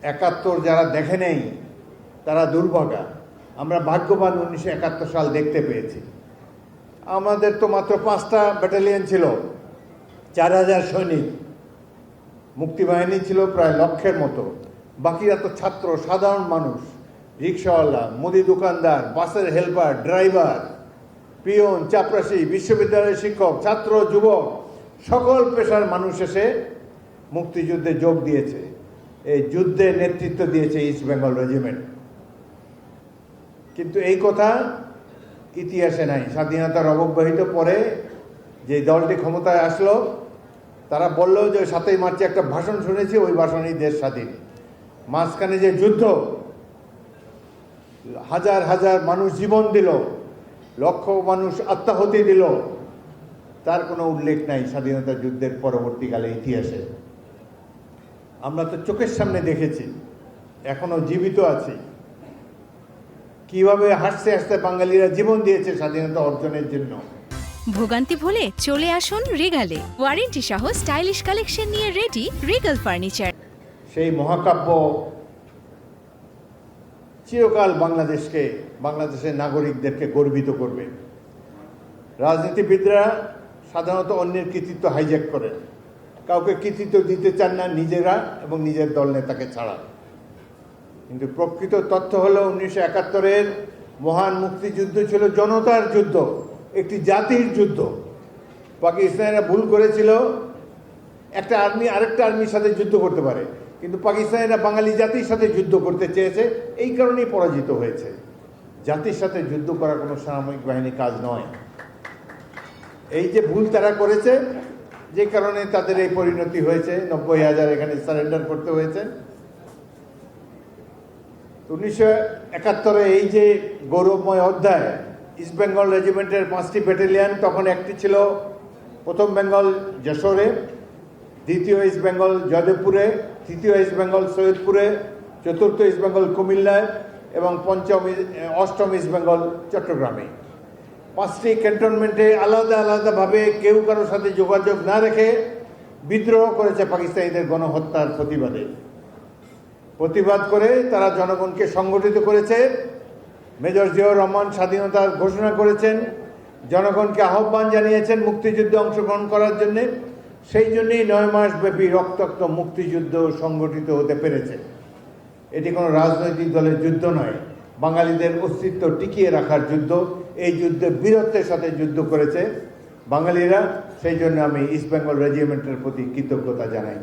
71 যারা দেখে নেই তারা দুর্ভাগা। আমরা ভাগ্যবান 1971 সাল দেখতে পেয়েছি। আমাদের তো মাত্র 5টা ব্যাটালিয়ন ছিল, 4000 সৈনিক, মুক্তিবাহিনী ছিল প্রায় লক্ষের মতো, বাকিরা তো ছাত্র, সাধারণ মানুষ, রিক্সাওয়ালা, মুদি দোকানদার, বাসের হেল্পার, ড্রাইভার, পিয়ন, চাপরাশি, বিশ্ববিদ্যালয়ের শিক্ষক, ছাত্র, যুবক, সকল পেশার মানুষ এসে মুক্তিযুদ্ধে যোগ দিয়েছে। এই যুদ্ধে নেতৃত্ব দিয়েছে ইস্ট বেঙ্গল রেজিমেন্ট। কিন্তু এই কথা ইতিহাসে নাই। স্বাধীনতার অব্যবহিত পরে যে দলটি ক্ষমতায় আসলো তারা বলল যে 7ই মার্চে একটা ভাষণ শুনেছি, ওই ভাষণেই দেশ স্বাধীন। মাঝখানে যে যুদ্ধ, হাজার হাজার মানুষ জীবন দিল, লক্ষ মানুষ আত্মাহুতি দিল, তার কোনো উল্লেখ নাই স্বাধীনতা যুদ্ধের পরবর্তীকালে ইতিহাসে। আমরা তো চোখের সামনে দেখেছি, এখনো জীবিত আছি, কিভাবে হাসতে হাসতে বাঙালিরা জীবন দিয়েছে স্বাধীনতা অর্জনের জন্য। ভোগান্তি ভুলে চলে আসুন রিগালে, ওয়ারেন্টি সহ স্টাইলিশ কালেকশন নিয়ে রেডি রিগাল ফার্নিচার। সেই মহাকাব্য চিরকাল বাংলাদেশের নাগরিকদেরকে গর্বিত করবে। রাজনীতিবিদরা সাধারণত অন্যের কৃতিত্ব হাইজ্যাক করেন, কাউকে কৃতিত্ব দিতে চান না নিজেরা এবং নিজের দল নেতাকে ছাড়া। কিন্তু প্রকৃত তথ্য হলো 1971-এর মহান মুক্তিযুদ্ধ ছিল জনতার যুদ্ধ, একটি জাতির যুদ্ধ। পাকিস্তানিরা ভুল করেছিল, একটা আর্মি আরেকটা আর্মির সাথে যুদ্ধ করতে পারে, কিন্তু পাকিস্তানিরা বাঙালি জাতির সাথে যুদ্ধ করতে চেয়েছে, এই কারণেই পরাজিত হয়েছে। জাতির সাথে যুদ্ধ করা কোনো সামরিক বাহিনী কাজ নয়। এই যে ভুল তারা করেছে, যে কারণে তাদের এই পরিণতি হয়েছে, 90,000 এখানে সারেন্ডার করতে হয়েছে। 1971-এ এই যে গৌরবময় অধ্যায়, ইস্ট বেঙ্গল রেজিমেন্টের 5টি ব্যাটালিয়ন, তখন একটি ছিল 1ম বেঙ্গল যশোরে, 2য় ইস্ট বেঙ্গল জয়দেবপুরে, 3য় ইস্ট বেঙ্গল সৈয়দপুরে, 4র্থ ইস্ট বেঙ্গল কুমিল্লায় এবং 8ম ইস্ট বেঙ্গল চট্টগ্রামে। 5টি ক্যান্টনমেন্টে আলাদা আলাদাভাবে কেউ কারোর সাথে যোগাযোগ না রেখে বিদ্রোহ করেছে পাকিস্তানিদের গণহত্যার প্রতিবাদ করে তারা জনগণকে সংগঠিত করেছে। মেজর জিয়াউর রহমান স্বাধীনতার ঘোষণা করেছেন, জনগণকে আহ্বান জানিয়েছেন মুক্তিযুদ্ধে অংশগ্রহণ করার জন্য। সেই জন্যই 9 মাস ব্যাপী রক্তাক্ত মুক্তিযুদ্ধ সংগঠিত হতে পেরেছে। এটি কোনো রাজনৈতিক দলের যুদ্ধ নয়, বাঙালিদের অস্তিত্ব টিকিয়ে রাখার যুদ্ধ। এই যুদ্ধে বীরত্বের সাথে যুদ্ধ করেছে বাঙালিরা। সেই জন্য আমি ইস্ট বেঙ্গল রেজিমেন্টের প্রতি কৃতজ্ঞতা জানাই।